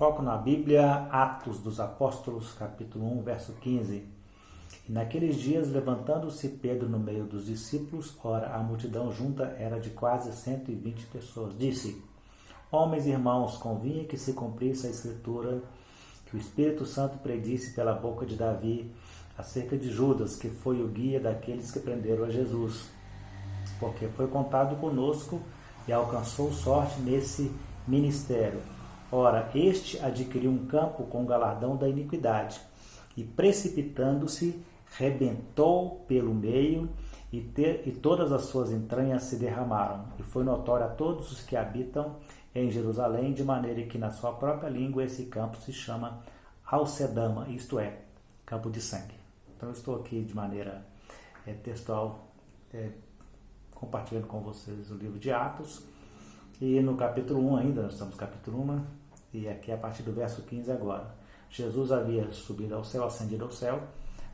foco na Bíblia, Atos dos Apóstolos, capítulo 1, verso 15. E naqueles dias, levantando-se Pedro no meio dos discípulos, ora, a multidão junta era de quase 120 pessoas, disse: Homens e irmãos, convinha que se cumprisse a Escritura, que o Espírito Santo predisse pela boca de Davi acerca de Judas, que foi o guia daqueles que prenderam a Jesus, porque foi contado conosco e alcançou sorte nesse ministério. Ora, este adquiriu um campo com o galardão da iniquidade, e precipitando-se, rebentou pelo meio, e todas as suas entranhas se derramaram. E foi notório a todos os que habitam em Jerusalém, de maneira que na sua própria língua esse campo se chama Alcedama, isto é, campo de sangue. Então eu estou aqui de maneira textual, compartilhando com vocês o livro de Atos, e no capítulo 1 ainda, nós estamos no capítulo 1, e aqui a partir do verso 15 agora. Jesus havia subido ao céu, ascendido ao céu,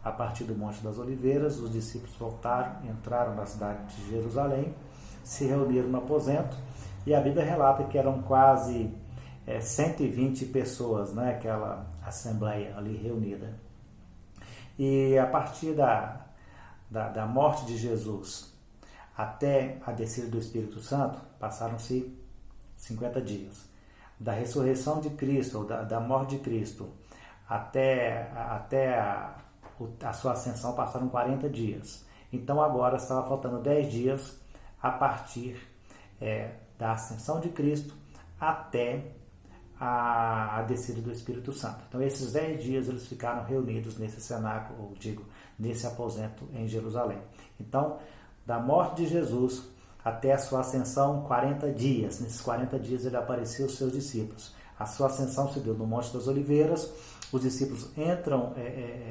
a partir do Monte das Oliveiras, os discípulos voltaram, entraram na cidade de Jerusalém, se reuniram no aposento, e a Bíblia relata que eram quase 120 pessoas, né, aquela assembleia ali reunida. E a partir da morte de Jesus até a descida do Espírito Santo, passaram-se 50 dias. Da ressurreição de Cristo, ou da morte de Cristo, até a sua ascensão, passaram 40 dias. Então agora estava faltando 10 dias a partir da ascensão de Cristo até a descida do Espírito Santo. Então esses 10 dias eles ficaram reunidos nesse cenáculo, ou digo, nesse aposento em Jerusalém. Então, da morte de Jesus até a sua ascensão, 40 dias. Nesses 40 dias ele apareceu aos seus discípulos. A sua ascensão se deu no Monte das Oliveiras. Os discípulos entram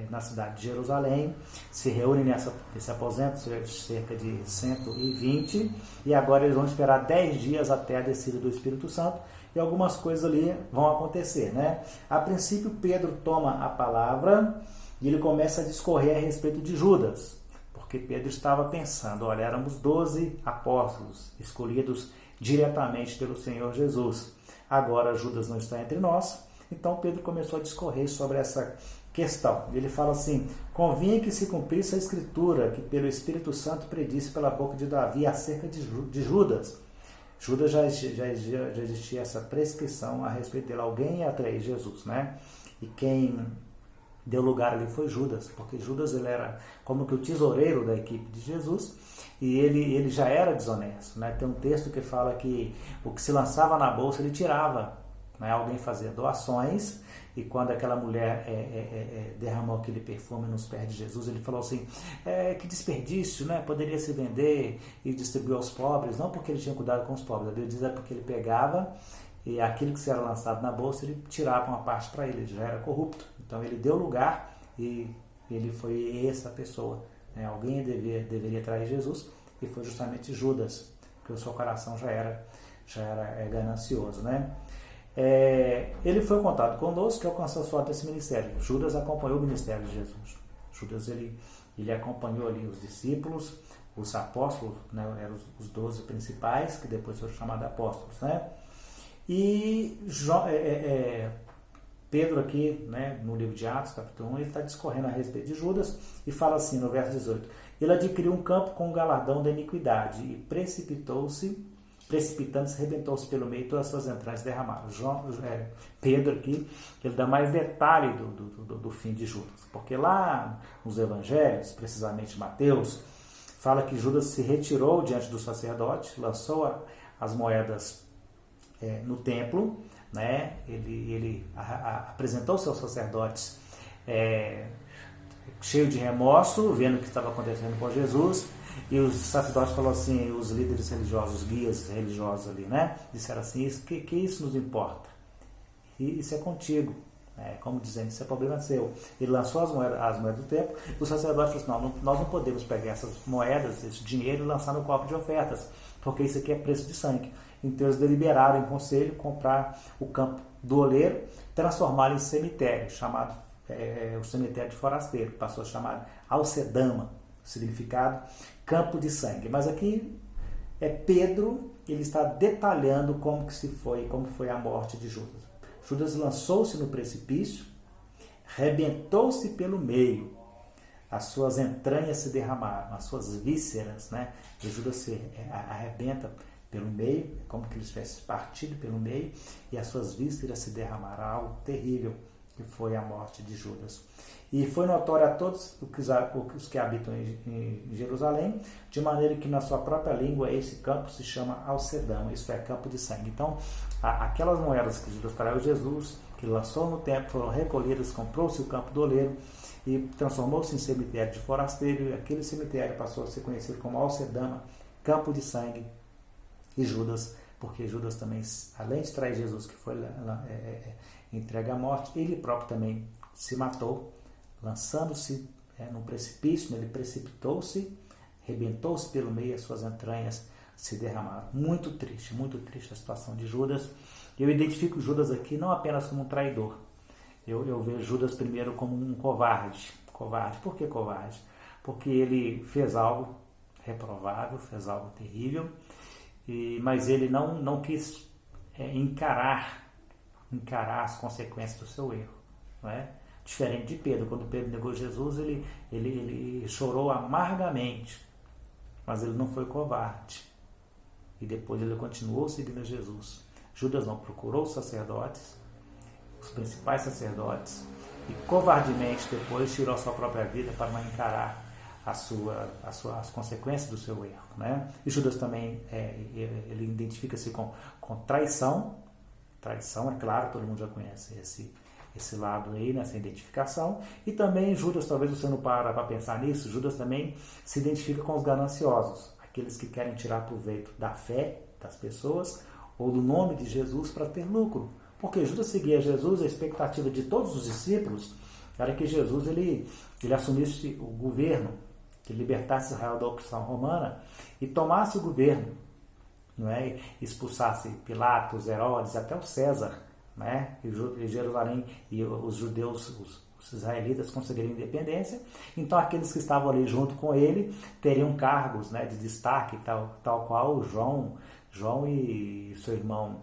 na cidade de Jerusalém, se reúnem nesse aposento, cerca de 120, e agora eles vão esperar 10 dias até a descida do Espírito Santo, e algumas coisas ali vão acontecer, né? A princípio, Pedro toma a palavra e ele começa a discorrer a respeito de Judas, porque Pedro estava pensando, olha, éramos 12 apóstolos escolhidos diretamente pelo Senhor Jesus. Agora Judas não está entre nós, então Pedro começou a discorrer sobre essa questão. Ele fala assim: convinha que se cumprisse a Escritura, que pelo Espírito Santo predisse pela boca de Davi acerca de Judas. Judas já existia essa prescrição a respeito dele. Alguém ia atrair Jesus, né? E quem deu lugar ali foi Judas, porque Judas ele era como que o tesoureiro da equipe de Jesus, e ele já era desonesto, né? Tem um texto que fala que o que se lançava na bolsa ele tirava, né? Alguém fazia doações, e quando aquela mulher derramou aquele perfume nos pés de Jesus, ele falou assim, que desperdício, né? Poderia se vender e distribuir aos pobres, não porque ele tinha cuidado com os pobres, a Bíblia diz porque ele pegava, e aquilo que se era lançado na bolsa, ele tirava uma parte para ele já era corrupto. Então ele deu lugar e ele foi essa pessoa. Né? Alguém deveria trair Jesus, e foi justamente Judas, porque o seu coração já era ganancioso. Né? Ele foi contado conosco que alcançou a sorte desse ministério. Judas acompanhou o ministério de Jesus. Judas ele acompanhou ali os discípulos, os apóstolos, né? Eram os 12 principais, que depois foram chamados apóstolos. Né? E Pedro aqui, né, no livro de Atos, capítulo 1, ele está discorrendo a respeito de Judas e fala assim no verso 18: ele adquiriu um campo com o galardão da iniquidade e precipitando-se, rebentou-se pelo meio e todas as suas entranhas derramaram. Pedro aqui, ele dá mais detalhe do fim de Judas, porque lá nos evangelhos, precisamente Mateus, fala que Judas se retirou diante do sacerdote, lançou as moedas no templo, né? Ele apresentou seus sacerdotes cheio de remorso, vendo o que estava acontecendo com Jesus, e os sacerdotes falaram assim, os líderes religiosos, os guias religiosos ali, né? Disseram assim, que isso nos importa? E isso é contigo. Como dizendo, isso é problema seu. Ele lançou as moedas do templo, e o sacerdote falou assim, nós não podemos pegar essas moedas, esse dinheiro, e lançar no copo de ofertas, porque isso aqui é preço de sangue. Então eles deliberaram em conselho comprar o campo do oleiro, transformá-lo em cemitério, chamado o cemitério de forasteiro, passou a chamar Alcedama, significado campo de sangue. Mas aqui Pedro, ele está detalhando como foi a morte de Judas. Judas lançou-se no precipício, rebentou-se pelo meio, as suas entranhas se derramaram, as suas vísceras, né? E Judas se arrebenta pelo meio, como que ele tivesse partido pelo meio, e as suas vísceras se derramaram, algo terrível, que foi a morte de Judas. E foi notório a todos os que habitam em Jerusalém, de maneira que na sua própria língua esse campo se chama Alcedão, isso é campo de sangue. Então, aquelas moedas que Judas traiu Jesus, que lançou no templo, foram recolhidas, comprou-se o campo do oleiro e transformou-se em cemitério de forasteiro, e aquele cemitério passou a ser conhecido como Alcedama, campo de sangue. E Judas, porque Judas também, além de trair Jesus, que foi entregue à morte, ele próprio também se matou, lançando-se num precipício, ele precipitou-se, rebentou-se pelo meio, as suas entranhas se derramaram. Muito triste a situação de Judas. Eu identifico Judas aqui não apenas como um traidor, eu vejo Judas primeiro como um covarde. Covarde. Por que covarde? Porque ele fez algo reprovável, fez algo terrível, mas ele não quis encarar as consequências do seu erro. Não é? Diferente de Pedro. Quando Pedro negou Jesus, ele chorou amargamente, mas ele não foi covarde. E depois ele continuou seguindo Jesus. Judas não procurou os sacerdotes, os principais sacerdotes, e covardemente depois tirou a sua própria vida para não encarar as consequências do seu erro. Né? E Judas também ele identifica-se com traição. Traição, é claro, todo mundo já conhece esse lado aí, nessa identificação. E também Judas, talvez você não para pensar nisso, Judas também se identifica com os gananciosos, aqueles que querem tirar proveito da fé das pessoas ou do nome de Jesus para ter lucro. Porque Judas seguia Jesus, a expectativa de todos os discípulos era que Jesus ele assumisse o governo, que libertasse Israel da opressão romana e tomasse o governo, não é? Expulsasse Pilatos, Herodes, até o César, né? E Jerusalém e os judeus, os israelitas conseguiriam independência. Então aqueles que estavam ali junto com ele teriam cargos, né, de destaque, tal qual João e seu irmão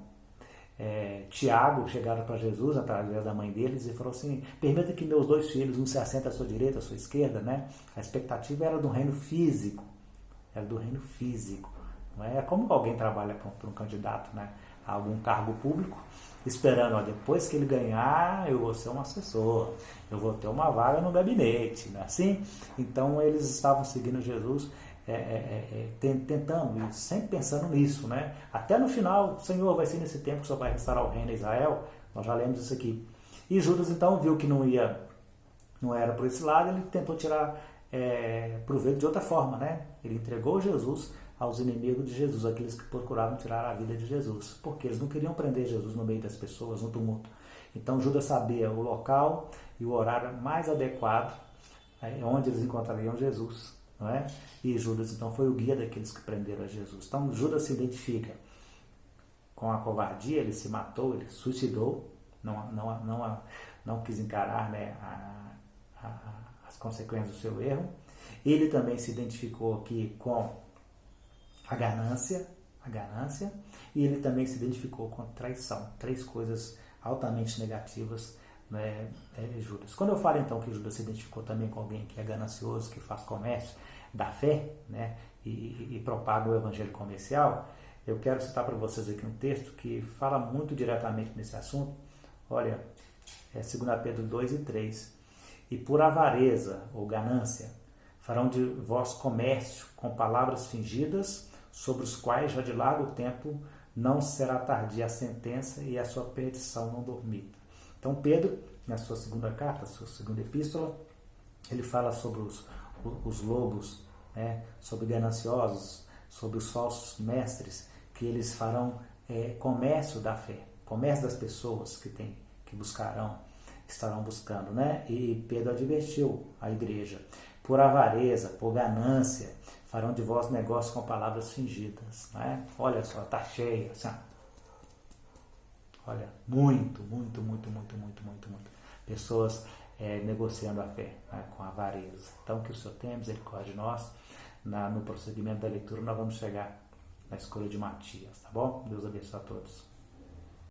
Tiago chegaram para Jesus através da mãe deles e falou assim: permita que meus 2 filhos, um se assente à sua direita, à sua esquerda, né? A expectativa era do reino físico, não é como alguém trabalha para um candidato, né, a algum cargo público, esperando, depois que ele ganhar, eu vou ser um assessor, eu vou ter uma vaga no gabinete, não é assim? Então eles estavam seguindo Jesus, tentando, e sempre pensando nisso, né? Até no final, Senhor, vai ser nesse tempo que o Senhor vai restaurar o reino de Israel. Nós já lemos isso aqui. E Judas então viu que não era por esse lado, ele tentou tirar proveito de outra forma, né? Ele entregou Jesus aos inimigos de Jesus, aqueles que procuravam tirar a vida de Jesus, porque eles não queriam prender Jesus no meio das pessoas, no tumulto. Então Judas sabia o local e o horário mais adequado onde eles encontrariam Jesus. Não é? E Judas então foi o guia daqueles que prenderam a Jesus. Então Judas se identifica com a covardia, ele se matou, ele suicidou, não quis encarar, né, as consequências do seu erro. Ele também se identificou aqui com a ganância, e ele também se identificou com a traição. 3 coisas altamente negativas, né, Judas. Quando eu falo então que Judas se identificou também com alguém que é ganancioso, que faz comércio da fé, né, e propaga o evangelho comercial, eu quero citar para vocês aqui um texto que fala muito diretamente nesse assunto. Olha, 2 Pedro 2:3. E por avareza ou ganância farão de vós comércio com palavras fingidas, sobre os quais já de largo tempo não será tardia a sentença e a sua perdição não dormida. Então Pedro, na sua segunda carta, sua segunda epístola, ele fala sobre os lobos, né, sobre gananciosos, sobre os falsos mestres, que eles farão comércio da fé, comércio das pessoas que estarão buscando, né? E Pedro advertiu a igreja: por avareza, por ganância, farão de vós negócio com palavras fingidas, né? Olha só, tá cheio, assim, olha, muito. Pessoas negociando a fé, né, com avareza. Então, que o Senhor tenha misericórdia de nós. No prosseguimento da leitura, nós vamos chegar na escolha de Matias, tá bom? Deus abençoe a todos.